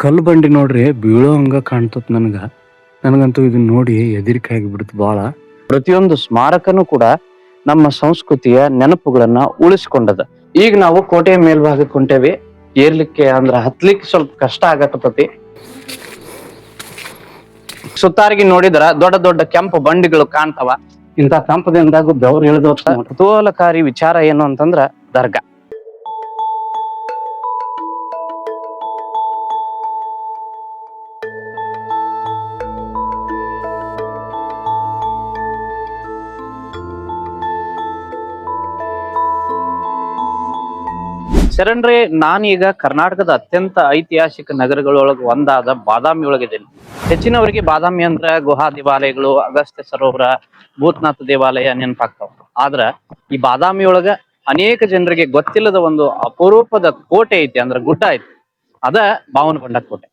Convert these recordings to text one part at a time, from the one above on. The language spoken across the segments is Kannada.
ಕಲ್ಲು ಬಂಡಿ ನೋಡ್ರಿ ಬೀಳೋ ಹಂಗ ಕಾಣ್ತತ್ ನನಗಂತೂ ಇದನ್ನ ನೋಡಿ ಹೆದರಿಕೆ ಆಗಿಬಿಡುತ್ತೆ ಬಾಳ. ಪ್ರತಿಯೊಂದು ಸ್ಮಾರಕನೂ ಕೂಡ ನಮ್ಮ ಸಂಸ್ಕೃತಿಯ ನೆನಪುಗಳನ್ನ ಉಳಿಸ್ಕೊಂಡದ. ಈಗ ನಾವು ಕೋಟೆಯ ಮೇಲ್ಭಾಗಕ್ಕೆ ಹೊಂಟೇವಿ. ಏರ್ಲಿಕ್ಕೆ ಅಂದ್ರ ಹತ್ಲಿಕ್ಕೆ ಸ್ವಲ್ಪ ಕಷ್ಟ ಆಗತ್ತತಿ. ಸುತ್ತಾರಿಗೆ ನೋಡಿದ್ರ ದೊಡ್ಡ ದೊಡ್ಡ ಕೆಂಪು ಬಂಡಿಗಳು ಕಾಣ್ತಾವ. ಇಂಥ ಕಂಪದಿಂದಾಗ ಬೆವರು ಇಳಿದ ಕುತೂಹಲಕಾರಿ ವಿಚಾರ ಏನು ಅಂತಂದ್ರ ದರ್ಗಾ. ಶರಣ್ರೆ, ನಾನೀಗ ಕರ್ನಾಟಕದ ಅತ್ಯಂತ ಐತಿಹಾಸಿಕ ನಗರಗಳೊಳಗೆ ಒಂದಾದ ಬಾದಾಮಿ ಒಳಗಿದ್ದೇನೆ. ಹೆಚ್ಚಿನವರಿಗೆ ಬಾದಾಮಿ ಅಂದ್ರ ಗುಹಾ ದೇವಾಲಯಗಳು, ಅಗಸ್ತ್ಯ ಸರೋವರ, ಭೂತನಾಥ ದೇವಾಲಯ ನೆನಪಾಗ್ತಾವ. ಆದ್ರ ಈ ಬಾದಾಮಿ ಒಳಗ ಅನೇಕ ಜನರಿಗೆ ಗೊತ್ತಿಲ್ಲದ ಒಂದು ಅಪರೂಪದ ಕೋಟೆ ಐತಿ, ಅಂದ್ರ ಗುಡ್ಡ ಐತಿ. ಅದ ಬಾವನಗೊಂಡ ಕೋಟೆ.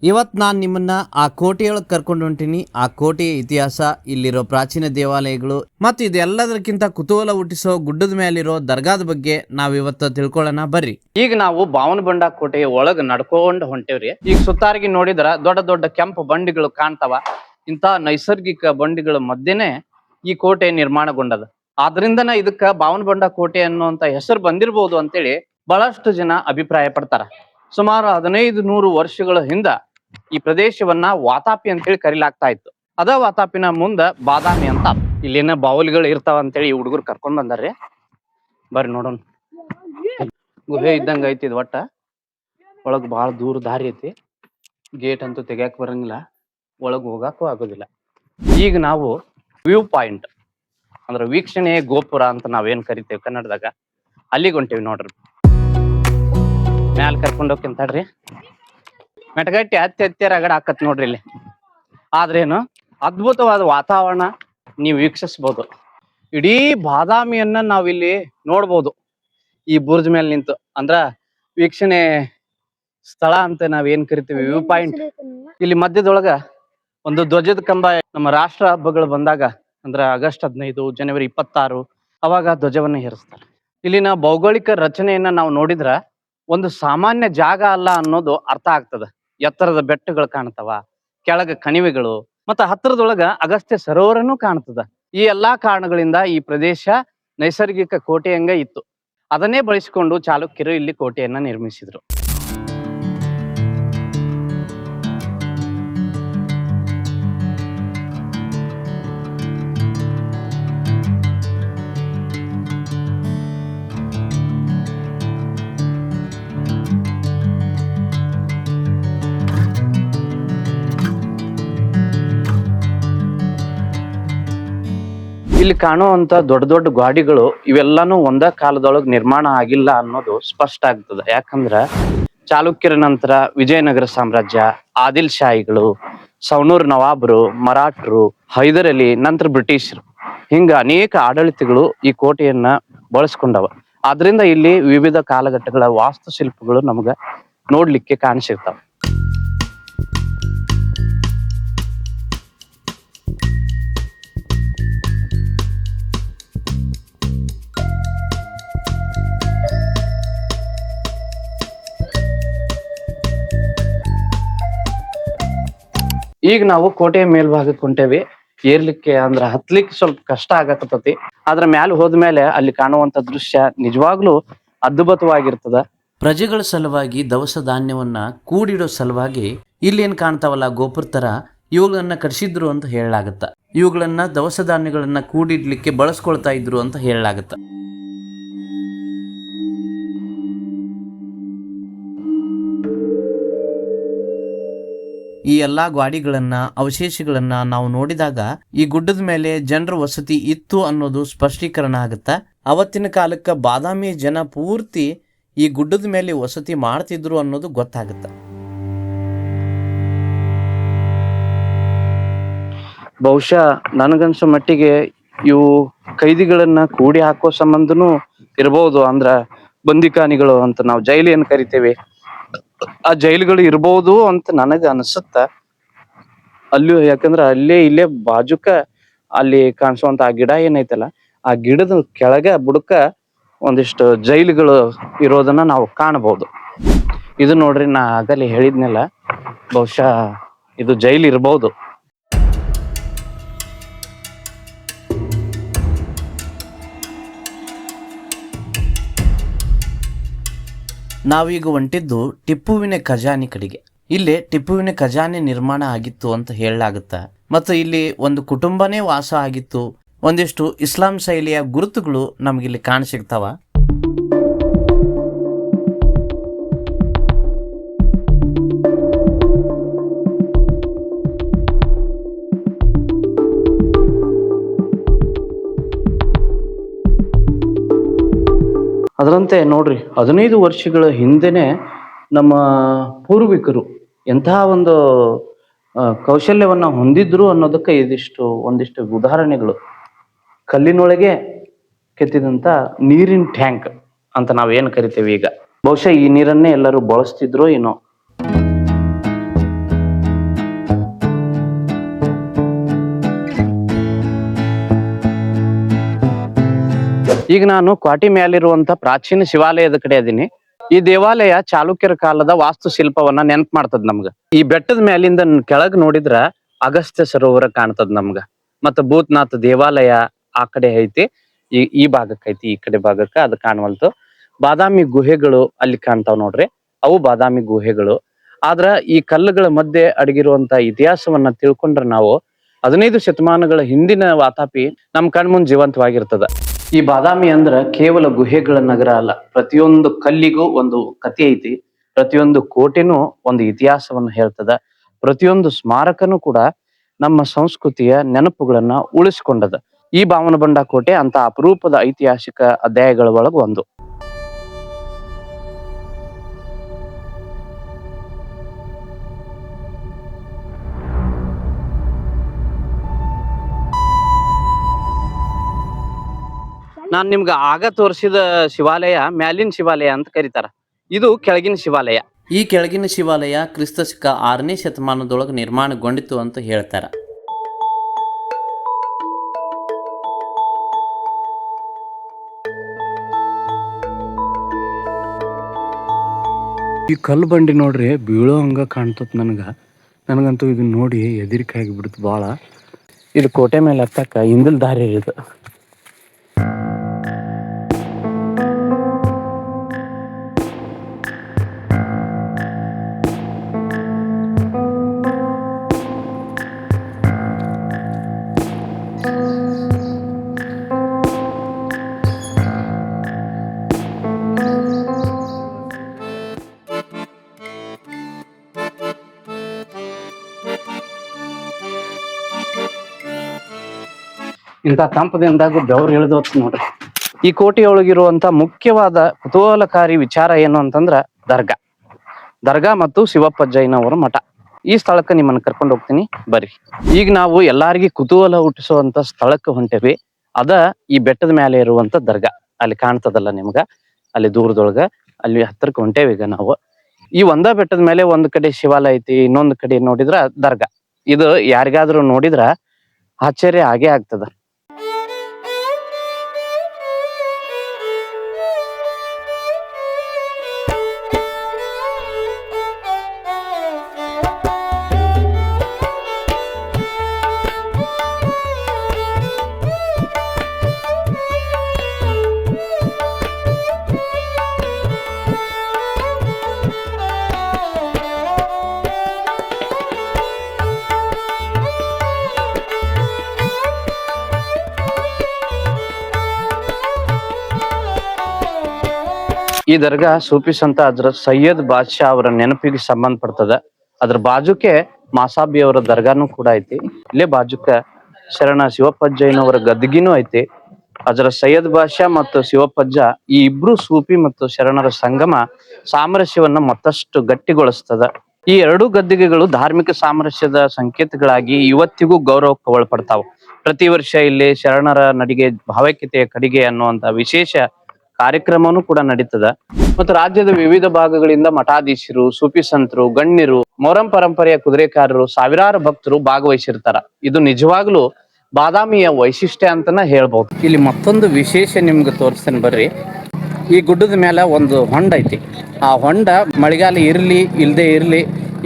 ಇವತ್ತು ನಾನು ನಿಮ್ಮನ್ನ ಆ ಕೋಟೆಯೊಳಗೆ ಕರ್ಕೊಂಡು ಹೊಂಟೀನಿ. ಆ ಕೋಟೆಯ ಇತಿಹಾಸ, ಇಲ್ಲಿರೋ ಪ್ರಾಚೀನ ದೇವಾಲಯಗಳು ಮತ್ತು ಇದೆಲ್ಲದಕ್ಕಿಂತ ಕುತೂಹಲ ಹುಟ್ಟಿಸೋ ಗುಡ್ಡದ ಮೇಲಿರೋ ದರ್ಗಾದ ಬಗ್ಗೆ ನಾವಿವತ್ತು ತಿಳ್ಕೊಳ್ಳೋಣ ಬರ್ರಿ. ಈಗ ನಾವು ಬಾವನಗೊಂಡ ಕೋಟೆಯ ಒಳಗ ನಡ್ಕೊಂಡು ಹೊಂಟೇವ್ರಿ. ಈಗ ಸುತ್ತಾರಿಗೆ ನೋಡಿದ್ರ ದೊಡ್ಡ ದೊಡ್ಡ ಕೆಂಪು ಬಂಡಿಗಳು ಕಾಣ್ತಾವ. ಇಂಥ ನೈಸರ್ಗಿಕ ಬಂಡಿಗಳ ಮಧ್ಯೆನೆ ಈ ಕೋಟೆ ನಿರ್ಮಾಣಗೊಂಡದ. ಆದ್ರಿಂದನ ಇದಕ್ಕ ಬಾವನಗೊಂಡ ಕೋಟೆ ಅನ್ನುವಂತ ಹೆಸರು ಬಂದಿರಬಹುದು ಅಂತೇಳಿ ಬಹಳಷ್ಟು ಜನ ಅಭಿಪ್ರಾಯ ಪಡ್ತಾರ. ಸುಮಾರು 1500 ವರ್ಷಗಳ ಹಿಂದ ಈ ಪ್ರದೇಶವನ್ನ ವಾತಾಪಿ ಅಂತೇಳಿ ಕರಿಲಾಗ್ತಾ ಇತ್ತು. ಅದ ವಾತಾಪಿನ ಮುಂದ ಬಾದಾಮಿ ಅಂತ. ಇಲ್ಲೇನ ಬಾವುಲಿಗಳು ಇರ್ತಾವ ಅಂತೇಳಿ ಈ ಹುಡುಗರು ಕರ್ಕೊಂಡ್ ಬಂದಾರ್ರಿ. ಬರ್ರಿ ನೋಡೋಣ. ಗುಹೆ ಇದ್ದಂಗ ಐತಿ ಇದು. ಒಟ್ಟ ಒಳಗ್ ಬಾಳ ದೂರ ದಾರಿ ಐತಿ. ಗೇಟ್ ಅಂತೂ ತೆಗ್ಯಾಕ್ ಬರಂಗಿಲ್ಲ, ಒಳಗ್ ಹೋಗಾಕು ಆಗೋದಿಲ್ಲ. ಈಗ ನಾವು ವ್ಯೂ ಪಾಯಿಂಟ್ ಅಂದ್ರ ವೀಕ್ಷಣೆ ಗೋಪುರ ಅಂತ ನಾವೇನ್ ಕರಿತೇವೆ ಕನ್ನಡದಾಗ, ಅಲ್ಲಿಗೆ ಹೊಂಟೇವಿ ನೋಡ್ರಿ. ಮ್ಯಾಲ ಕರ್ಕೊಂಡ್ ಹೋಗ್ತೇನ್ರಿ. ಮೆಟಗಟ್ಟಿ ಹತ್ತಿ ರಗಡ ಹಾಕತ್ ನೋಡ್ರಿ ಇಲ್ಲಿ. ಆದ್ರೇನು ಅದ್ಭುತವಾದ ವಾತಾವರಣ ನೀವು ವೀಕ್ಷಿಸಬಹುದು. ಇಡೀ ಬಾದಾಮಿಯನ್ನ ನಾವಿಲ್ಲಿ ನೋಡ್ಬೋದು ಈ ಬುರ್ಜ್ ಮೇಲೆ ನಿಂತು. ಅಂದ್ರ ವೀಕ್ಷಣೆ ಸ್ಥಳ ಅಂತ ನಾವ್ ಏನ್ ಕರಿತೀವಿ, ವ್ಯೂ ಪಾಯಿಂಟ್. ಇಲ್ಲಿ ಮಧ್ಯದೊಳಗ ಒಂದು ಧ್ವಜದ ಕಂಬ. ನಮ್ಮ ರಾಷ್ಟ್ರ ಹಬ್ಬಗಳು ಬಂದಾಗ ಅಂದ್ರ ಆಗಸ್ಟ್ 15, ಜನವರಿ 26 ಅವಾಗ ಧ್ವಜವನ್ನ ಹೇರಿಸ್ತಾರೆ. ಇಲ್ಲಿನ ಭೌಗೋಳಿಕ ರಚನೆಯನ್ನ ನಾವು ನೋಡಿದ್ರ ಒಂದು ಸಾಮಾನ್ಯ ಜಾಗ ಅಲ್ಲ ಅನ್ನೋದು ಅರ್ಥ ಆಗ್ತದ. ಎತ್ತರದ ಬೆಟ್ಟಗಳು ಕಾಣ್ತಾವ, ಕೆಳಗ ಕಣಿವೆಗಳು, ಮತ್ತ ಹತ್ತಿರದೊಳಗ ಅಗಸ್ತ್ಯ ಸರೋವರನೂ ಕಾಣ್ತದ. ಈ ಎಲ್ಲಾ ಕಾರಣಗಳಿಂದ ಈ ಪ್ರದೇಶ ನೈಸರ್ಗಿಕ ಕೋಟೆಯಂಗ ಇತ್ತು. ಅದನ್ನೇ ಬಳಸಿಕೊಂಡು ಚಾಲುಕ್ಯರು ಇಲ್ಲಿ ಕೋಟೆಯನ್ನ ನಿರ್ಮಿಸಿದ್ರು. ಇಲ್ಲಿ ಕಾಣುವಂತ ದೊಡ್ಡ ದೊಡ್ಡ ಗಾಡಿಗಳು ಇವೆಲ್ಲಾನು ಒಂದ ಕಾಲದೊಳಗ್ ನಿರ್ಮಾಣ ಆಗಿಲ್ಲ ಅನ್ನೋದು ಸ್ಪಷ್ಟ ಆಗ್ತದ. ಯಾಕಂದ್ರ ಚಾಲುಕ್ಯರ ನಂತರ ವಿಜಯನಗರ ಸಾಮ್ರಾಜ್ಯ, ಆದಿಲ್ ಶಾಹಿಗಳು, ಸವಣೂರ್ ನವಾಬರು, ಮರಾಠರು, ಹೈದರ್ ಅಲಿ, ನಂತರ ಬ್ರಿಟಿಷರು, ಹಿಂಗ ಅನೇಕ ಆಡಳಿತಗಳು ಈ ಕೋಟೆಯನ್ನ ಬಳಸ್ಕೊಂಡವ. ಆದ್ರಿಂದ ಇಲ್ಲಿ ವಿವಿಧ ಕಾಲಘಟ್ಟಗಳ ವಾಸ್ತುಶಿಲ್ಪಗಳು ನಮಗ ನೋಡ್ಲಿಕ್ಕೆ ಕಾಣಿಸಿರ್ತಾವ. ಈಗ ನಾವು ಕೋಟೆಯ ಮೇಲ್ಭಾಗಕ್ಕೆ ಹೊಂಟೇವಿ. ಏರ್ಲಿಕ್ಕೆ ಅಂದ್ರ ಹತ್ಲಿಕ್ಕೆ ಸ್ವಲ್ಪ ಕಷ್ಟ ಆಗತ್ತತಿ. ಆದ್ರ ಮ್ಯಾಲ ಹೋದ್ಮೇಲೆ ಅಲ್ಲಿ ಕಾಣುವಂತ ದೃಶ್ಯ ನಿಜವಾಗ್ಲೂ ಅದ್ಭುತವಾಗಿರ್ತದ. ಪ್ರಜೆಗಳ ಸಲುವಾಗಿ ದವಸ ಧಾನ್ಯವನ್ನ ಕೂಡಿಡೋ ಸಲುವಾಗಿ ಇಲ್ಲೇನ್ ಕಾಣ್ತಾವಲ್ಲ ಗೋಪುರ ತರ, ಇವುಗಳನ್ನ ಕಟ್ಸಿದ್ರು ಅಂತ ಹೇಳಲಾಗತ್ತ. ಇವುಗಳನ್ನ ದವಸ ಧಾನ್ಯಗಳನ್ನ ಕೂಡಿಡ್ಲಿಕ್ಕೆ ಬಳಸ್ಕೊಳ್ತಾ ಇದ್ರು ಅಂತ ಹೇಳಲಾಗತ್ತ. ಈ ಎಲ್ಲಾ ಗಾಡಿಗಳನ್ನ, ಅವಶೇಷಗಳನ್ನ ನಾವು ನೋಡಿದಾಗ ಈ ಗುಡ್ಡದ ಮೇಲೆ ಜನರ ವಸತಿ ಇತ್ತು ಅನ್ನೋದು ಸ್ಪಷ್ಟೀಕರಣ ಆಗುತ್ತಾ. ಅವತ್ತಿನ ಕಾಲಕ್ಕ ಬಾದಾಮಿ ಜನ ಪೂರ್ತಿ ಈ ಗುಡ್ಡದ ಮೇಲೆ ವಸತಿ ಮಾಡ್ತಿದ್ರು ಅನ್ನೋದು ಗೊತ್ತಾಗುತ್ತ. ಬಹುಶಃ ನನಗನ್ಸೋ ಮಟ್ಟಿಗೆ ಇವು ಕೈದಿಗಳನ್ನ ಕೂಡಿ ಹಾಕೋ ಸಂಬಂಧನೂ ಇರಬಹುದು. ಅಂದ್ರ ಬಂದಿಖಾನಿಗಳು ಅಂತ ನಾವು ಜೈಲು ಏನ್ ಕರಿತೇವೆ ಆ ಜೈಲುಗಳು ಇರ್ಬೋದು ಅಂತ ನನಗ ಅನ್ಸುತ್ತ. ಅಲ್ಲಿ ಯಾಕಂದ್ರ ಅಲ್ಲೇ ಇಲ್ಲೇ ಬಾಜುಕ ಅಲ್ಲಿ ಕಾಣಿಸುವಂತ ಆ ಗಿಡ ಏನೈತಲ್ಲ, ಆ ಗಿಡದ ಕೆಳಗ ಬುಡಕ ಒಂದಿಷ್ಟು ಜೈಲುಗಳು ಇರೋದನ್ನ ನಾವು ಕಾಣಬಹುದು. ಇದು ನೋಡ್ರಿ, ನಾ ಆಗಲೇ ಹೇಳಿದ್ನಲ್ಲ, ಬಹುಶಃ ಇದು ಜೈಲ್ ಇರ್ಬಹುದು. ನಾವೀಗ ಹೊಂಟಿದ್ದು ಟಿಪ್ಪುವಿನ ಖಜಾನೆ ಕಡೆಗೆ. ಇಲ್ಲಿ ಟಿಪ್ಪುವಿನ ಖಜಾನೆ ನಿರ್ಮಾಣ ಆಗಿತ್ತು ಅಂತ ಹೇಳಲಾಗುತ್ತ. ಮತ್ತು ಇಲ್ಲಿ ಒಂದು ಕುಟುಂಬನೇ ವಾಸ ಆಗಿತ್ತು. ಒಂದಿಷ್ಟು ಇಸ್ಲಾಂ ಶೈಲಿಯ ಗುರುತುಗಳು ನಮಗಿಲ್ಲಿ ಕಾಣಸಿಗ್ತಾವ. ಅದರಂತೆ ನೋಡ್ರಿ, 15 ವರ್ಷಗಳ ಹಿಂದೆನೆ ನಮ್ಮ ಪೂರ್ವಿಕರು ಎಂತಹ ಒಂದು ಕೌಶಲ್ಯವನ್ನ ಹೊಂದಿದ್ರು ಅನ್ನೋದಕ್ಕೆ ಒಂದಿಷ್ಟು ಉದಾಹರಣೆಗಳು. ಕಲ್ಲಿನೊಳಗೆ ಕೆತ್ತಿದಂತ ನೀರಿನ ಟ್ಯಾಂಕ್ ಅಂತ ನಾವೇನ್ ಕರಿತೇವೆ ಈಗ, ಬಹುಶಃ ಈ ನೀರನ್ನೇ ಎಲ್ಲರೂ ಬಳಸ್ತಿದ್ರೋ ಏನೋ. ಈಗ ನಾನು ಕ್ವಾಟಿ ಮ್ಯಾಲಿರುವಂತ ಪ್ರಾಚೀನ ಶಿವಾಲಯದ ಕಡೆ ಅದೀನಿ. ಈ ದೇವಾಲಯ ಚಾಲುಕ್ಯರ ಕಾಲದ ವಾಸ್ತುಶಿಲ್ಪವನ್ನ ನೆನಪು ಮಾಡ್ತದ ನಮ್ಗ. ಈ ಬೆಟ್ಟದ ಮ್ಯಾಲಿಂದ ಕೆಳಗ್ ನೋಡಿದ್ರ ಅಗಸ್ತ್ಯ ಸರೋವರ ಕಾಣ್ತದ ನಮ್ಗ. ಮತ್ತ ಭೂತನಾಥ ದೇವಾಲಯ ಆ ಕಡೆ ಐತಿ, ಈ ಭಾಗಕ್ಕೆ ಐತಿ, ಈ ಕಡೆ ಭಾಗಕ್ಕ ಅದು ಕಾಣವಲ್ತು. ಬಾದಾಮಿ ಗುಹೆಗಳು ಅಲ್ಲಿ ಕಾಣ್ತಾವ್ ನೋಡ್ರಿ, ಅವು ಬಾದಾಮಿ ಗುಹೆಗಳು. ಆದ್ರ ಈ ಕಲ್ಲುಗಳ ಮಧ್ಯೆ ಅಡಗಿರುವಂತ ಇತಿಹಾಸವನ್ನ ತಿಳ್ಕೊಂಡ್ರ ನಾವು 15 ಶತಮಾನಗಳ ಹಿಂದಿನ ವಾತಾಪಿ ನಮ್ ಕಣ್ಮುಂದ್ ಜೀವಂತವಾಗಿರ್ತದ. ಈ ಬಾದಾಮಿ ಅಂದ್ರ ಕೇವಲ ಗುಹೆಗಳ ನಗರ ಅಲ್ಲ, ಪ್ರತಿಯೊಂದು ಕಲ್ಲಿಗೂ ಒಂದು ಕಥೆ ಐತಿ, ಪ್ರತಿಯೊಂದು ಕೋಟೆನೂ ಒಂದು ಇತಿಹಾಸವನ್ನ ಹೇಳ್ತದ, ಪ್ರತಿಯೊಂದು ಸ್ಮಾರಕನೂ ಕೂಡ ನಮ್ಮ ಸಂಸ್ಕೃತಿಯ ನೆನಪುಗಳನ್ನ ಉಳಿಸ್ಕೊಂಡದ. ಈ ಬಾವನಬಂಡ ಕೋಟೆ ಅಂತ ಅಪರೂಪದ ಐತಿಹಾಸಿಕ ಅಧ್ಯಾಯಗಳ ಒಳಗ ಒಂದು. ನಾನ್ ನಿಮ್ಗ ಆಗ ತೋರಿಸಿದ ಶಿವಾಲಯ ಮ್ಯಾಲಿನ ಶಿವಾಲಯ ಅಂತ ಕರೀತಾರ. ಇದು ಕೆಳಗಿನ ಶಿವಾಲಯ. ಈ ಕೆಳಗಿನ ಶಿವಾಲಯ ಕ್ರಿಸ್ತಶಕ 6ನೇ ಶತಮಾನದೊಳಗೆ ನಿರ್ಮಾಣಗೊಂಡಿತು ಅಂತ ಹೇಳ್ತಾರ. ಈ ಕಲ್ಲು ಬಂಡಿ ನೋಡ್ರಿ, ಬೀಳೋ ಹಂಗ ಕಾಣ್ತತ್ ನನಗಂತೂ ಇದನ್ನ ನೋಡಿ ಹೆದರಿಕೆ ಆಗಿಬಿಡ್ತು ಭಾಳ. ಇದು ಕೋಟೆ ಮೇಲೆ ಹತ್ತಕ್ಕ ಹಿಂದಲ್ ದಾರಿ ಇದು. ಇಂಥ ತಂಪದಿಂದಾಗ ಬೆವರು ಇಳಿದೋತ್ ನೋಡ್ರಿ. ಈ ಕೋಟೆಯೊಳಗಿರುವಂತ ಮುಖ್ಯವಾದ ಕುತೂಹಲಕಾರಿ ವಿಚಾರ ಏನು ಅಂತಂದ್ರ ದರ್ಗಾ ಮತ್ತು ಶಿವಪ್ಪಜ್ಜಯ್ಯನವರ ಮಠ. ಈ ಸ್ಥಳಕ್ಕೆ ನಿಮ್ಮನ್ನ ಕರ್ಕೊಂಡು ಹೋಗ್ತೀನಿ, ಬರ್ರಿ. ಈಗ ನಾವು ಎಲ್ಲಾರ್ಗಿ ಕುತೂಹಲ ಹುಟ್ಟಿಸುವಂತ ಸ್ಥಳಕ್ಕೆ ಹೊಂಟೇವಿ. ಅದ ಈ ಬೆಟ್ಟದ ಮೇಲೆ ಇರುವಂತ ದರ್ಗಾ. ಅಲ್ಲಿ ಕಾಣ್ತದಲ್ಲ ನಿಮ್ಗ, ಅಲ್ಲಿ ದೂರದೊಳಗ, ಅಲ್ಲಿ ಹತ್ತಿರಕ್ಕೆ ಹೊಂಟೇವಿ ಈಗ ನಾವು. ಈ ಒಂದ ಬೆಟ್ಟದ ಮೇಲೆ ಒಂದ್ ಕಡೆ ಶಿವಾಲಯ ಐತಿ, ಇನ್ನೊಂದ್ ಕಡೆ ನೋಡಿದ್ರ ದರ್ಗಾ. ಇದು ಯಾರಿಗಾದ್ರೂ ನೋಡಿದ್ರ ಆಶ್ಚರ್ಯ ಆಗೇ ಆಗ್ತದ. ಈ ದರ್ಗಾ ಸೂಫಿ ಸಂತ ಹಜರತ್ ಸೈಯದ್ ಬಾದ್ಶಾ ಅವರ ನೆನಪಿಗೆ ಸಂಬಂಧಪಡ್ತದ. ಅದ್ರ ಬಾಜುಕೆ ಮಾಸಾಬಿ ಅವರ ದರ್ಗಾನು ಕೂಡ ಐತಿ. ಇಲ್ಲೇ ಬಾಜುಕ ಶರಣ ಶಿವಪ್ಪಜ್ಜಯ್ಯನವರ ಗದ್ದಿಗಿನೂ ಐತಿ. ಹಜರತ್ ಸೈಯದ್ ಬಾದ್ಶಾ ಮತ್ತು ಶಿವಪ್ಪಜ್ಜ ಈ ಇಬ್ರು ಸೂಫಿ ಮತ್ತು ಶರಣರ ಸಂಗಮ ಸಾಮರಸ್ಯವನ್ನ ಮತ್ತಷ್ಟು ಗಟ್ಟಿಗೊಳಿಸ್ತದ. ಈ ಎರಡೂ ಗದ್ದಿಗೆಗಳು ಧಾರ್ಮಿಕ ಸಾಮರಸ್ಯದ ಸಂಕೇತಗಳಾಗಿ ಇವತ್ತಿಗೂ ಗೌರವಕ್ಕೆ ಒಳಪಡ್ತಾವ. ಪ್ರತಿ ವರ್ಷ ಇಲ್ಲಿ ಶರಣರ ನಡಿಗೆ ಭಾವೈಕ್ಯತೆಯ ಕಡಿಗೆ ಅನ್ನುವಂತ ವಿಶೇಷ ಕಾರ್ಯಕ್ರಮನೂ ಕೂಡ ನಡೀತದ. ಮತ್ತು ರಾಜ್ಯದ ವಿವಿಧ ಭಾಗಗಳಿಂದ ಮಠಾಧೀಶರು, ಸೂಫಿ ಸಂತರು, ಗಣ್ಯರು, ಮೊಹರಂ ಪರಂಪರೆಯ ಕುದುರೆಕಾರರು, ಸಾವಿರಾರು ಭಕ್ತರು ಭಾಗವಹಿಸಿರ್ತಾರ. ಇದು ನಿಜವಾಗ್ಲೂ ಬಾದಾಮಿಯ ವೈಶಿಷ್ಟ್ಯ ಅಂತನ ಹೇಳ್ಬಹುದು. ಇಲ್ಲಿ ಮತ್ತೊಂದು ವಿಶೇಷ ನಿಮ್ಗೆ ತೋರಿಸ್ತೇನೆ ಬರ್ರಿ. ಈ ಗುಡ್ಡದ ಮೇಲೆ ಒಂದು ಹೊಂಡ ಐತಿ. ಆ ಹೊಂಡ ಮಳೆಗಾಲ ಇರಲಿ ಇಲ್ಲದೆ ಇರಲಿ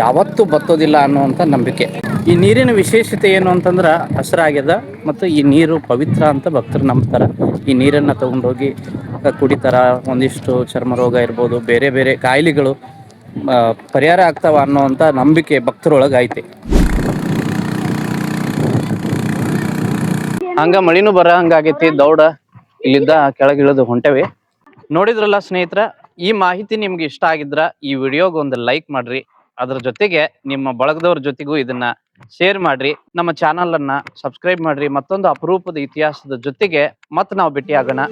ಯಾವತ್ತೂ ಬತ್ತೋದಿಲ್ಲ ಅನ್ನುವಂಥ ನಂಬಿಕೆ. ಈ ನೀರಿನ ವಿಶೇಷತೆ ಏನು ಅಂತಂದ್ರೆ ಹಸಿರಾಗ್ಯದ ಮತ್ತು ಈ ನೀರು ಪವಿತ್ರ ಅಂತ ಭಕ್ತರು ನಂಬ್ತಾರೆ. ಈ ನೀರನ್ನು ತಗೊಂಡೋಗಿ ಕುಡಿತಾರ. ಒಂದಿಷ್ಟು ಚರ್ಮ ರೋಗ ಇರ್ಬೋದು, ಬೇರೆ ಬೇರೆ ಕಾಯಿಲೆಗಳು ಪರಿಹಾರ ಆಗ್ತಾವ ಅನ್ನೋವಂಥ ನಂಬಿಕೆ ಭಕ್ತರೊಳಗೆ ಐತಿ. ಹಂಗ ಮಳಿನೂ ಬರ ಹಂಗಾಗೈತಿ. ದೌಡ ಇಲ್ಲಿದ್ದ ಕೆಳಗಿಳಿದು ಹೊಂಟೇವಿ. ನೋಡಿದ್ರಲ್ಲ ಸ್ನೇಹಿತರ, ಈ ಮಾಹಿತಿ ನಿಮ್ಗೆ ಇಷ್ಟ ಆಗಿದ್ರ ಈ ವಿಡಿಯೋಗೆ ಒಂದು ಲೈಕ್ ಮಾಡ್ರಿ. ಅದ್ರ ಜೊತೆಗೆ ನಿಮ್ಮ ಬಳಗದವ್ರ ಜೊತೆಗೂ ಇದನ್ನ ಶೇರ್ ಮಾಡ್ರಿ. ನಮ್ಮ ಚಾನಲ್ ಅನ್ನ ಸಬ್ಸ್ಕ್ರೈಬ್ ಮಾಡ್ರಿ. ಮತ್ತೊಂದು ಅಪರೂಪದ ಇತಿಹಾಸದ ಜೊತೆಗೆ ಮತ್ತೆ ನಾವು ಭೇಟಿ ಆಗೋಣ.